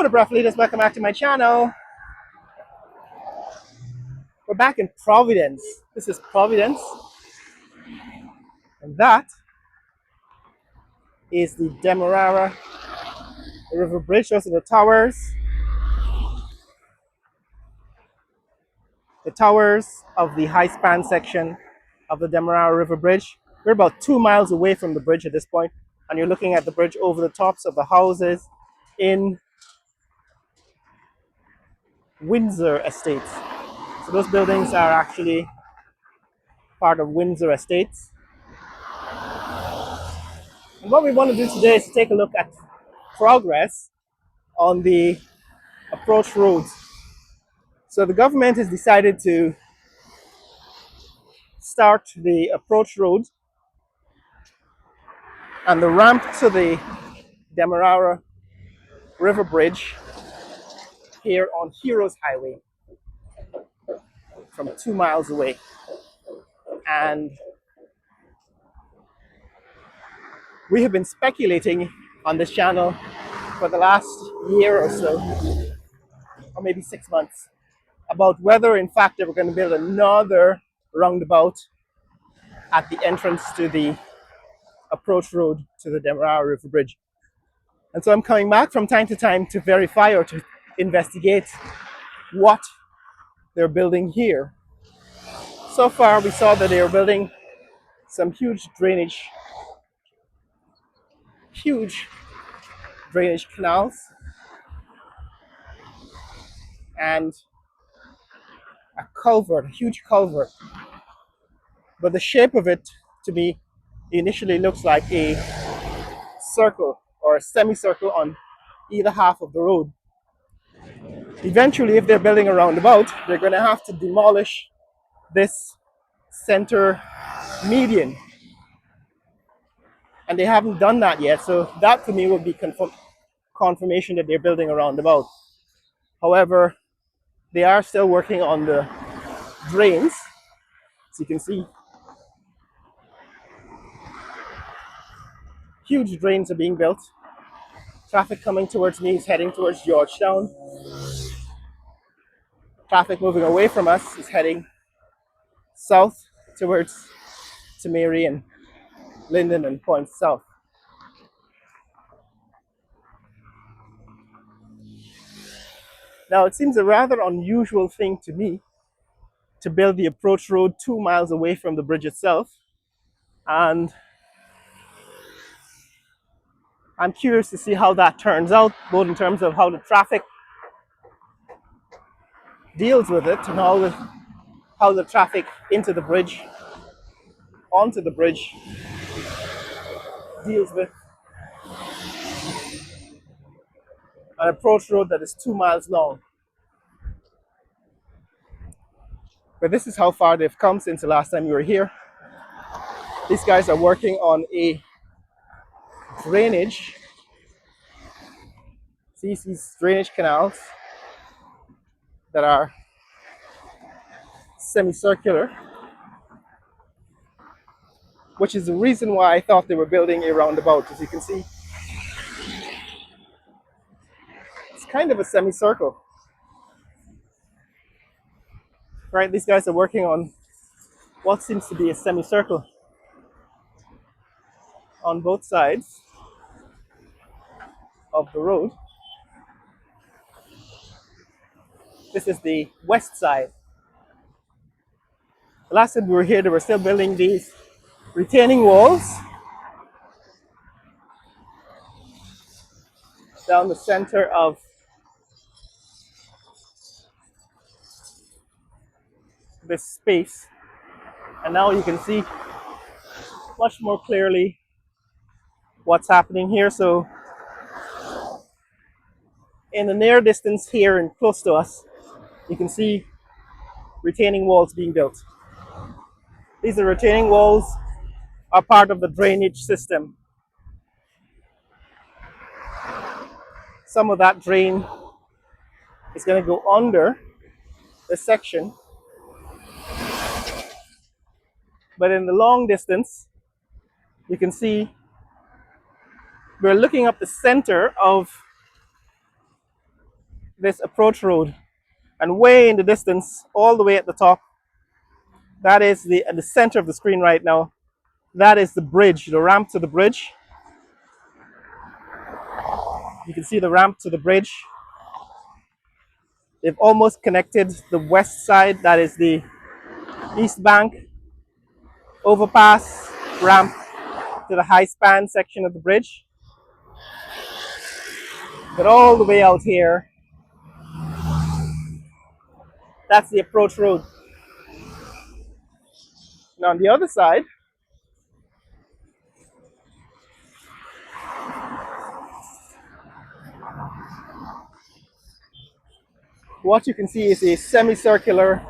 photograph leaders, welcome back to my channel. We're back in Providence. This is Providence, and that is the Demerara River Bridge. Those are the towers of the high span section of the Demerara River Bridge. We're about 2 miles away from the bridge at this point, and you're looking at the bridge over the tops of the houses in Windsor Estates. So those buildings are actually part of Windsor Estates. And what we want to do today is to take a look at progress on the approach roads. So the government has decided to start the approach road and the ramp to the Demerara River Bridge here on Heroes Highway from 2 miles away. And we have been speculating on this channel for the last year or so, or maybe 6 months, about whether in fact they were going to build another roundabout at the entrance to the approach road to the Demerara River Bridge. And so I'm coming back from time to time to verify or to investigate what they're building here. So far we saw that they were building some huge drainage canals and a culvert, a huge culvert. But the shape of it, to me, initially looks like a circle or a semicircle on either half of the road. Eventually, if they're building a roundabout, they're going to have to demolish this center median. And they haven't done that yet, so that to me would be confirmation that they're building a roundabout. However, they are still working on the drains. As you can see, huge drains are being built. Traffic coming towards me is heading towards Georgetown. Traffic moving away from us is heading south towards Tamari and Linden and Point South. Now, it seems a rather unusual thing to me to build the approach road 2 miles away from the bridge itself. And I'm curious to see how that turns out, both in terms of how the traffic deals with it and how the traffic into the bridge, onto the bridge, deals with an approach road that is 2 miles long. But this is how far they've come since the last time we were here. These guys are working on a drainage. See these drainage canals that are semicircular, which is the reason why I thought they were building a roundabout. As you can see, it's kind of a semicircle. Right, these guys are working on what seems to be a semicircle on both sides of the road. This is the west side. The last time we were here, they were still building these retaining walls down the center of this space. And now you can see much more clearly what's happening here. So in the near distance here and close to us, you can see retaining walls being built. These are retaining walls, are part of the drainage system. Some of that drain is going to go under this section. But in the long distance, you can see we're looking up the center of this approach road. And way in the distance, all the way at the top, that is the center of the screen right now. That is the bridge, the ramp to the bridge. You can see the ramp to the bridge. They've almost connected the west side, that is the east bank, overpass, ramp to the high span section of the bridge. But all the way out here, that's the approach road. Now on the other side, what you can see is a semicircular